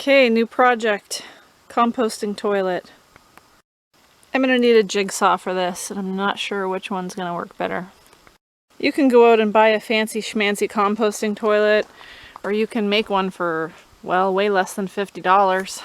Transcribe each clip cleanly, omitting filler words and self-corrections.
Okay, new project. Composting toilet. I'm going to need a jigsaw for this, and I'm not sure which one's going to work better. You can go out and buy a fancy schmancy composting toilet, or you can make one for, well, way less than $50.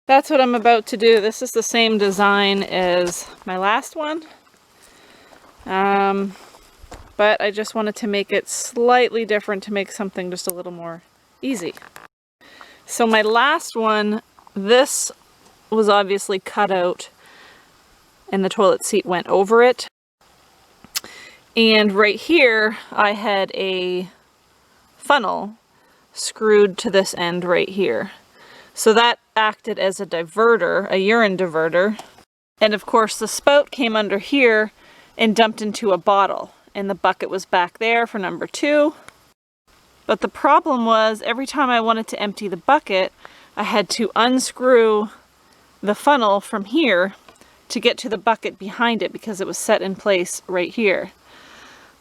That's what I'm about to do. This is the same design as my last one. But I just wanted to make it slightly different to make something just a little more easy. So my last one, this was obviously cut out and the toilet seat went over it. And right here I had a funnel screwed to this end right here. So that acted as a diverter, a urine diverter. And of course the spout came under here and dumped into a bottle. And the bucket was back there for number 2. But the problem was every time I wanted to empty the bucket, I had to unscrew the funnel from here to get to the bucket behind it because it was set in place right here.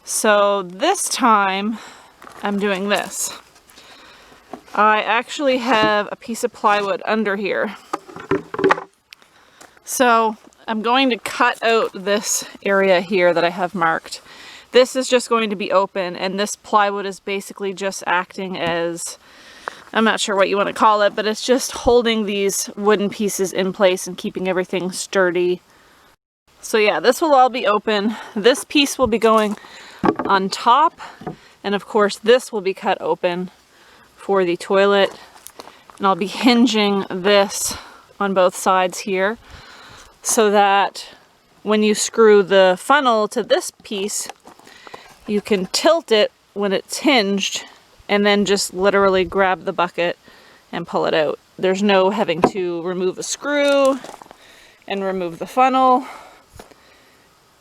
So this time I'm doing this. I actually have a piece of plywood under here. So I'm going to cut out this area here that I have marked. This is just going to be open, and this plywood is basically just acting as, I'm not sure what you want to call it, but it's just holding these wooden pieces in place and keeping everything sturdy. So yeah, this will all be open. This piece will be going on top, and of course this will be cut open for the toilet. And I'll be hinging this on both sides here so that when you screw the funnel to this piece, you can tilt it when it's hinged and then just literally grab the bucket and pull it out. There's no having to remove a screw and remove the funnel.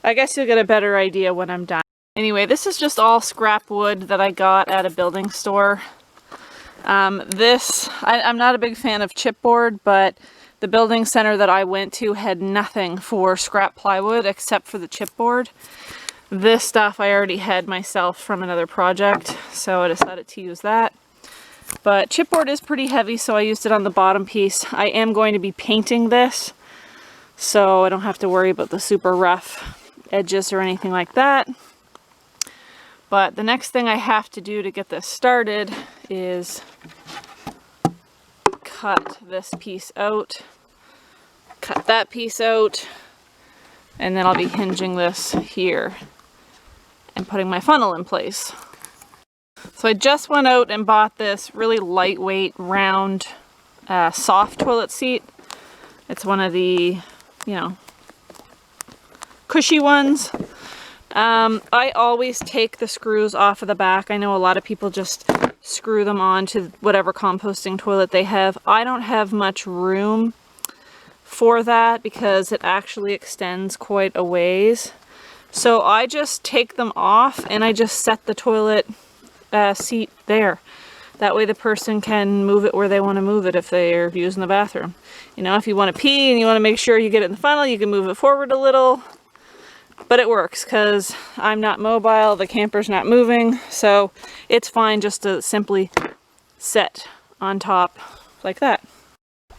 I guess you'll get a better idea when I'm done. Anyway, this is just all scrap wood that I got at a building store. I'm not a big fan of chipboard, but the building center that I went to had nothing for scrap plywood except for the chipboard. This stuff I already had myself from another project, so I decided to use that. But chipboard is pretty heavy, so I used it on the bottom piece. I am going to be painting this, so I don't have to worry about the super rough edges or anything like that. But the next thing I have to do to get this started is cut this piece out, cut that piece out, and then I'll be hinging this here and putting my funnel in place. So I just went out and bought this really lightweight, round, soft toilet seat. It's one of the, cushy ones. I always take the screws off of the back. I know a lot of people just screw them on to whatever composting toilet they have. I don't have much room for that because it actually extends quite a ways. So I just take them off and I just set the toilet seat there. That way the person can move it where they want to move it if they're using the bathroom. If you want to pee and you want to make sure you get it in the funnel, you can move it forward a little. But it works because I'm not mobile, the camper's not moving, so it's fine just to simply set on top like that.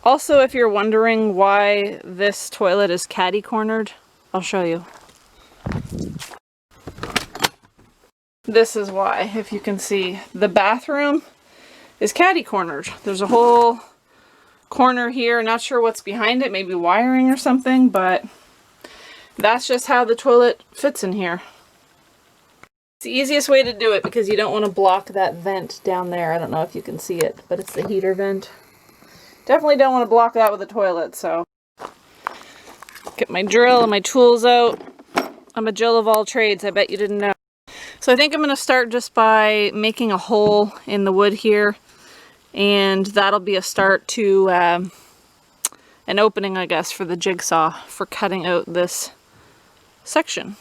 Also, if you're wondering why this toilet is catty-cornered, I'll show you. This is why, if you can see. The bathroom is catty-cornered. There's a whole corner here, not sure what's behind it, maybe wiring or something, but that's just how the toilet fits in here. It's the easiest way to do it because you don't want to block that vent down there. I don't know if you can see it, but it's the heater vent. Definitely don't want to block that with a toilet, so. Get my drill and my tools out. I'm a Jill of all trades, I bet you didn't know. So I think I'm going to start just by making a hole in the wood here, and that'll be a start to an opening, I guess, for the jigsaw for cutting out this section.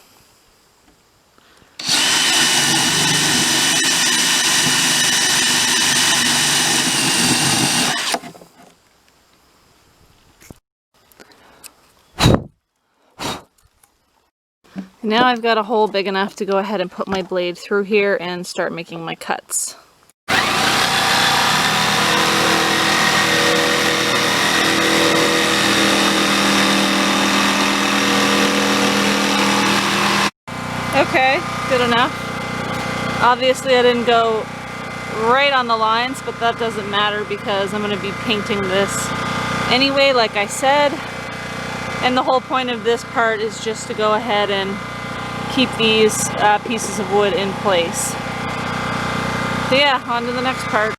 Now I've got a hole big enough to go ahead and put my blade through here and start making my cuts. okay, good enough. Obviously I didn't go right on the lines, but that doesn't matter because I'm going to be painting this anyway, like I said. And the whole point of this part is just to go ahead and keep these pieces of wood in place. So yeah, on to the next part.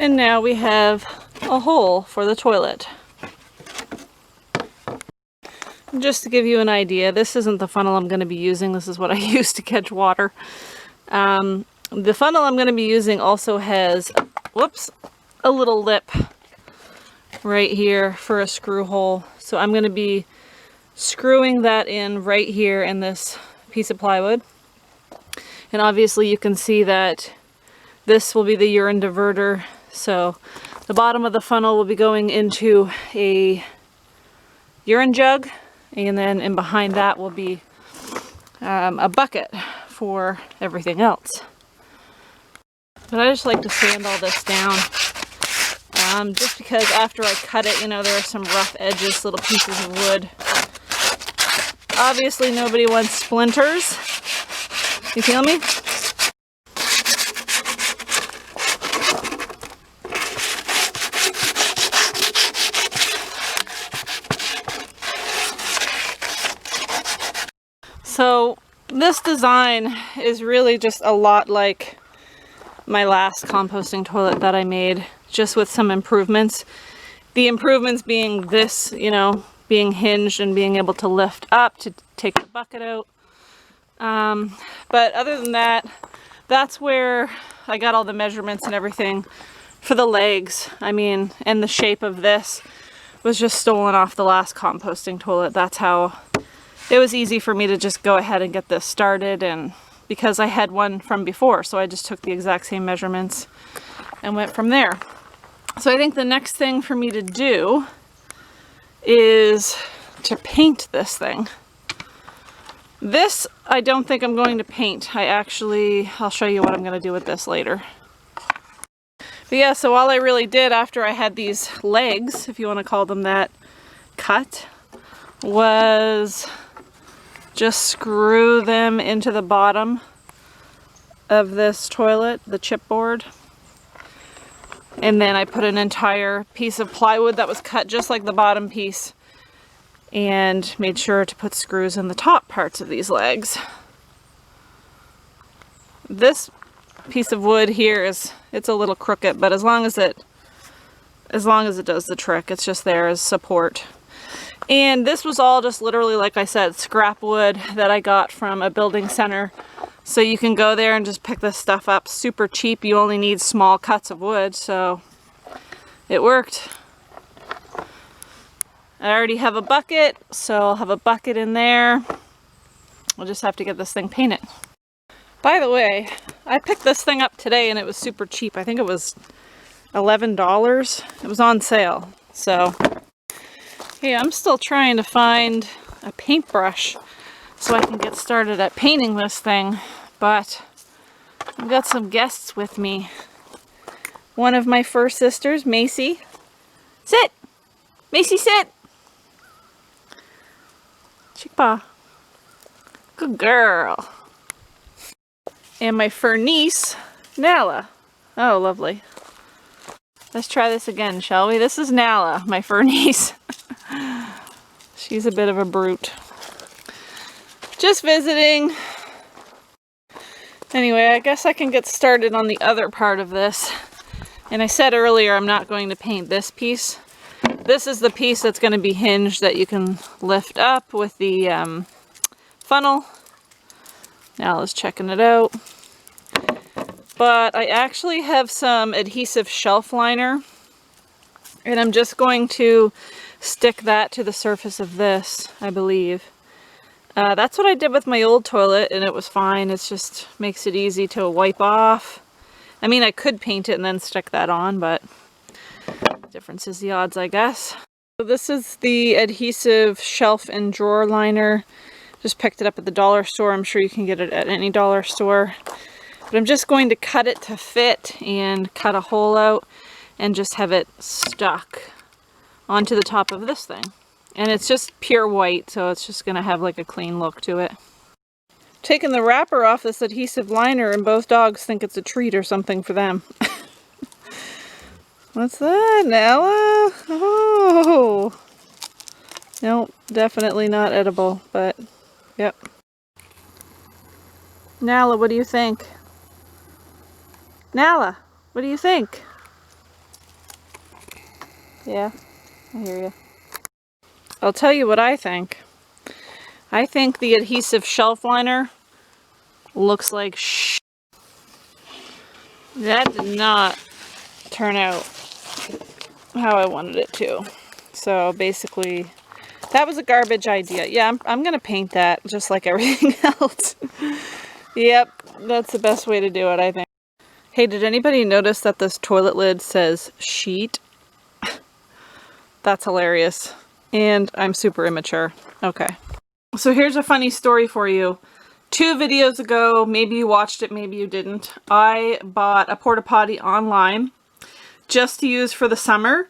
And now we have a hole for the toilet. Just to give you an idea, this isn't the funnel I'm going to be using. This is what I use to catch water. The funnel I'm going to be using also has, whoops, a little lip right here for a screw hole. So I'm going to be screwing that in right here in this piece of plywood. And obviously you can see that this will be the urine diverter. So the bottom of the funnel will be going into a urine jug, and then in behind that will be a bucket for everything else. But I just like to sand all this down, just because after I cut it, you know, there are some rough edges, little pieces of wood. Obviously nobody wants splinters. You feel me? So this design is really just a lot like my last composting toilet that I made, just with some improvements. The improvements being this, you know, being hinged and being able to lift up to take the bucket out. But other than that, that's where I got all the measurements and everything for the legs. I mean, and the shape of this was just stolen off the last composting toilet. That's how it was easy for me to just go ahead and get this started, and because I had one from before, so I just took the exact same measurements and went from there. So I think the next thing for me to do is to paint this thing. This, I don't think I'm going to paint. I'll show you what I'm going to do with this later. But yeah, so all I really did after I had these legs, if you want to call them that, cut, was just screw them into the bottom of this toilet, the chipboard. And then I put an entire piece of plywood that was cut just like the bottom piece, and made sure to put screws in the top parts of these legs. This piece of wood here it's a little crooked, but as long as it does the trick, it's just there as support. And this was all just literally, like I said, scrap wood that I got from a building center. So you can go there and just pick this stuff up super cheap. You only need small cuts of wood, so it worked. I already have a bucket, so I'll have a bucket in there. We'll just have to get this thing painted. By the way, I picked this thing up today and it was super cheap. I think it was $11. It was on sale, so... Hey, I'm still trying to find a paintbrush so I can get started at painting this thing, but I've got some guests with me. One of my fur sisters, Macy. Sit! Macy, sit! Chickpaw. Good girl. And my fur niece, Nala. Oh, lovely. Let's try this again, shall we? This is Nala, my fur niece. She's a bit of a brute. Just visiting. Anyway, I guess I can get started on the other part of this. And I said earlier I'm not going to paint this piece. This is the piece that's going to be hinged that you can lift up with the funnel. Now let's checking it out. But I actually have some adhesive shelf liner, and I'm just going to stick that to the surface of this, I believe. That's what I did with my old toilet, and it was fine. It just makes it easy to wipe off. I mean, I could paint it and then stick that on, but difference is the odds, I guess. So this is the adhesive shelf and drawer liner. Just picked it up at the dollar store. I'm sure you can get it at any dollar store. But I'm just going to cut it to fit and cut a hole out and just have it stuck onto the top of this thing. And it's just pure white, so it's just going to have like a clean look to it. Taking the wrapper off this adhesive liner, and both dogs think it's a treat or something for them. What's that, Nala? Oh! Nope, definitely not edible, but yep. Nala, what do you think? Nala, what do you think? Yeah, I hear you. I'll tell you what I think. I think the adhesive shelf liner looks like shh. That did not turn out how I wanted it to. So basically, that was a garbage idea. Yeah, I'm gonna paint that just like everything else. Yep, that's the best way to do it, I think. Hey, did anybody notice that this toilet lid says sheet? That's hilarious. And I'm super immature. Okay. So here's a funny story for you. 2 videos ago, maybe you watched it, maybe you didn't, I bought a porta potty online just to use for the summer.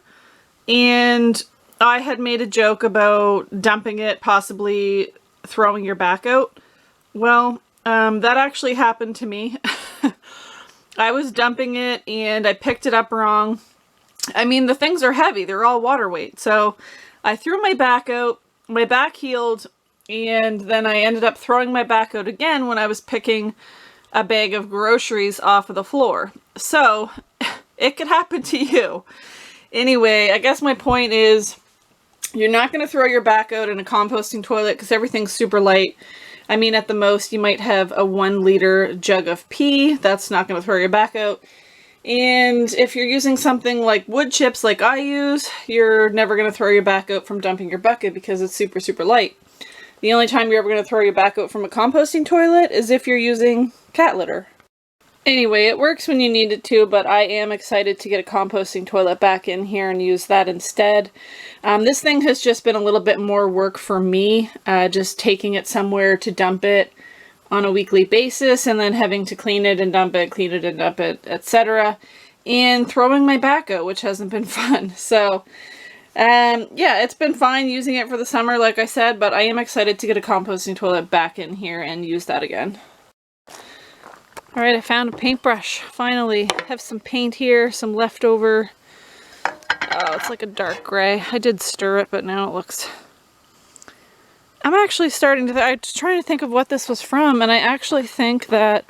And I had made a joke about dumping it, possibly throwing your back out. Well, that actually happened to me. I was dumping it and I picked it up wrong. I mean, the things are heavy. They're all water weight. So I threw my back out, my back healed, and then I ended up throwing my back out again when I was picking a bag of groceries off of the floor. So it could happen to you. Anyway, I guess my point is you're not going to throw your back out in a composting toilet because everything's super light. I mean, at the most, you might have a 1-liter jug of pee. That's not going to throw your back out. And if you're using something like wood chips like I use, you're never going to throw your back out from dumping your bucket because it's super, super light. The only time you're ever going to throw your back out from a composting toilet is if you're using cat litter. Anyway, it works when you need it to, but I am excited to get a composting toilet back in here and use that instead. This thing has just been a little bit more work for me, just taking it somewhere to dump it on a weekly basis and then having to clean it and dump it, etc. And throwing my back out, which hasn't been fun. So, yeah, it's been fine using it for the summer, like I said, but I am excited to get a composting toilet back in here and use that again. Alright, I found a paintbrush. Finally, have some paint here, some leftover. Oh, it's like a dark gray. I did stir it, but now it looks... I'm actually starting to... I was trying to think of what this was from, and I actually think that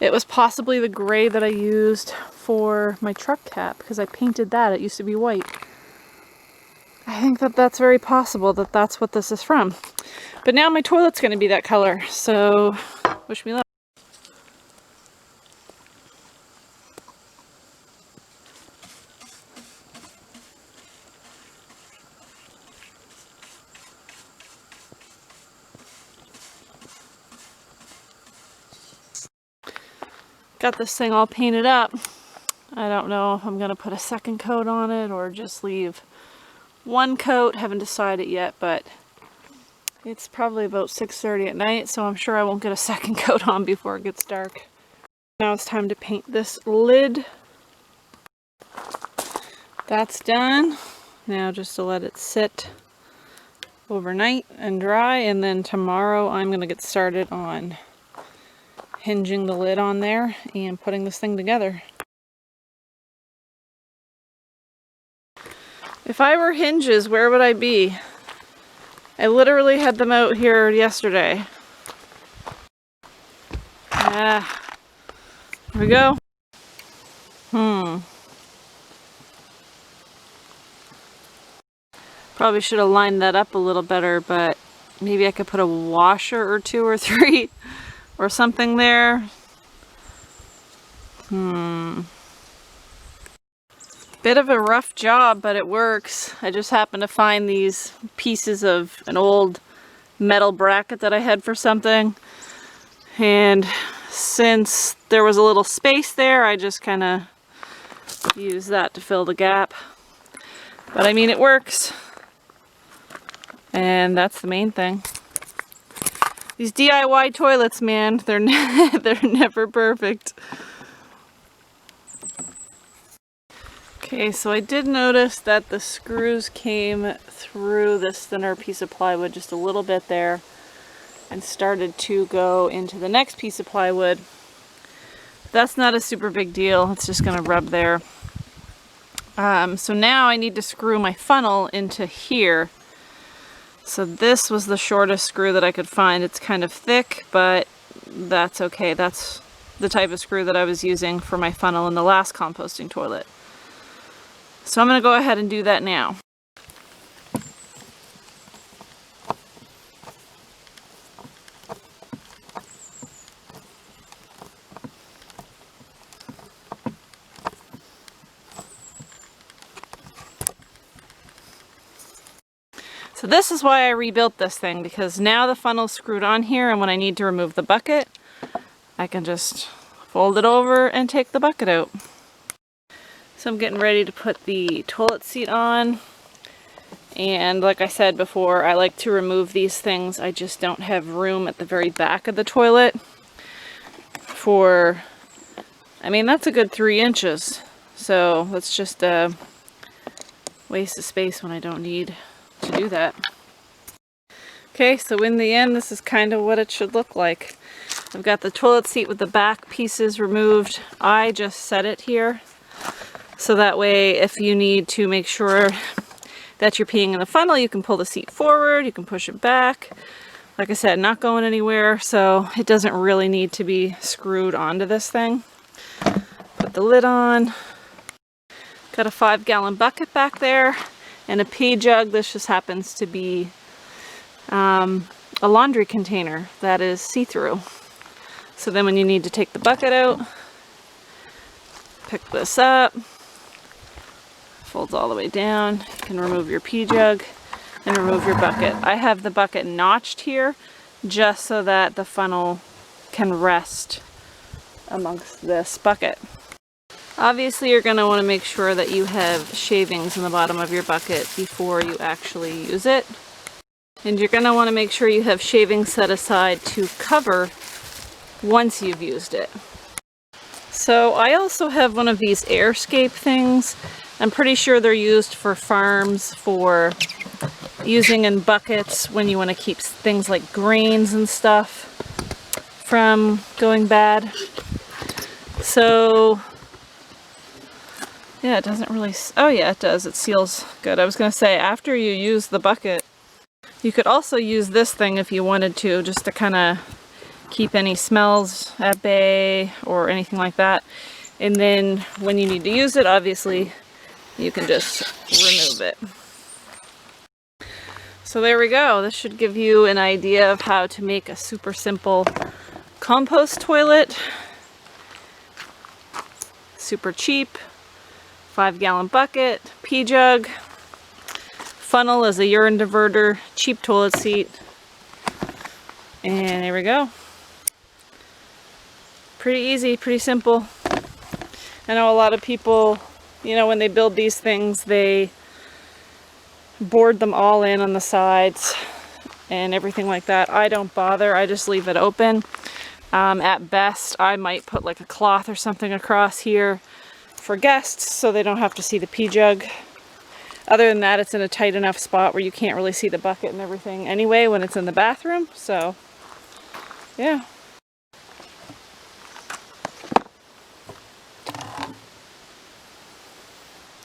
it was possibly the gray that I used for my truck cap, because I painted that. It used to be white. I think that that's very possible that that's what this is from. But now my toilet's going to be that color, so wish me luck. Got this thing all painted up. I don't know if I'm going to put a second coat on it or just leave one coat. Haven't decided yet, but it's probably about 6:30 at night, so I'm sure I won't get a second coat on before it gets dark. Now it's time to paint this lid. That's done. Now just to let it sit overnight and dry, and then tomorrow I'm going to get started on hinging the lid on there and putting this thing together. If I were hinges, where would I be? I literally had them out here yesterday. Here we go. Probably should have lined that up a little better, but maybe I could put a washer or 2 or 3 or something there. Bit of a rough job, but it works. I just happened to find these pieces of an old metal bracket that I had for something. And since there was a little space there, I just kind of used that to fill the gap. But I mean, it works. And that's the main thing. These DIY toilets, man, they're never perfect. Okay, so I did notice that the screws came through this thinner piece of plywood just a little bit there and started to go into the next piece of plywood. That's not a super big deal. It's just going to rub there. So now I need to screw my funnel into here. So this was the shortest screw that I could find. It's kind of thick, but that's okay. That's the type of screw that I was using for my funnel in the last composting toilet. So I'm going to go ahead and do that now. So this is why I rebuilt this thing, because now the funnel's screwed on here, and when I need to remove the bucket, I can just fold it over and take the bucket out. So I'm getting ready to put the toilet seat on, and like I said before, I like to remove these things. I just don't have room at the very back of the toilet for, I mean, that's a good 3 inches, so that's just a waste of space when I don't need to do that. Okay, so in the end, this is kind of what it should look like. I've got the toilet seat with the back pieces removed. I just set it here, so that way if you need to make sure that you're peeing in the funnel, you can pull the seat forward, you can push it back. Like I said, not going anywhere, so it doesn't really need to be screwed onto this thing. Put the lid on. Got a 5-gallon bucket back there and a pee jug. This just happens to be a laundry container that is see-through. So then when you need to take the bucket out, pick this up, folds all the way down, you can remove your pee jug and remove your bucket. I have the bucket notched here just so that the funnel can rest amongst this bucket. Obviously, you're going to want to make sure that you have shavings in the bottom of your bucket before you actually use it. And you're going to want to make sure you have shavings set aside to cover once you've used it. So I also have one of these airscape things. I'm pretty sure they're used for farms for using in buckets when you want to keep things like grains and stuff from going bad. So yeah, it doesn't really, oh yeah, it does. It seals good. I was going to say, after you use the bucket, you could also use this thing if you wanted to, just to kind of keep any smells at bay or anything like that. And then when you need to use it, obviously, you can just remove it. So there we go. This should give you an idea of how to make a super simple compost toilet. Super cheap. 5-gallon bucket, pee jug, funnel as a urine diverter, cheap toilet seat, and there we go. Pretty easy, pretty simple. I know a lot of people, you know, when they build these things, they board them all in on the sides and everything like that. I don't bother, I just leave it open. At best, I might put like a cloth or something across here for guests so they don't have to see the pee jug. Other than that, it's in a tight enough spot where you can't really see the bucket and everything anyway when it's in the bathroom. So yeah.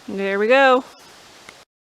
There we go.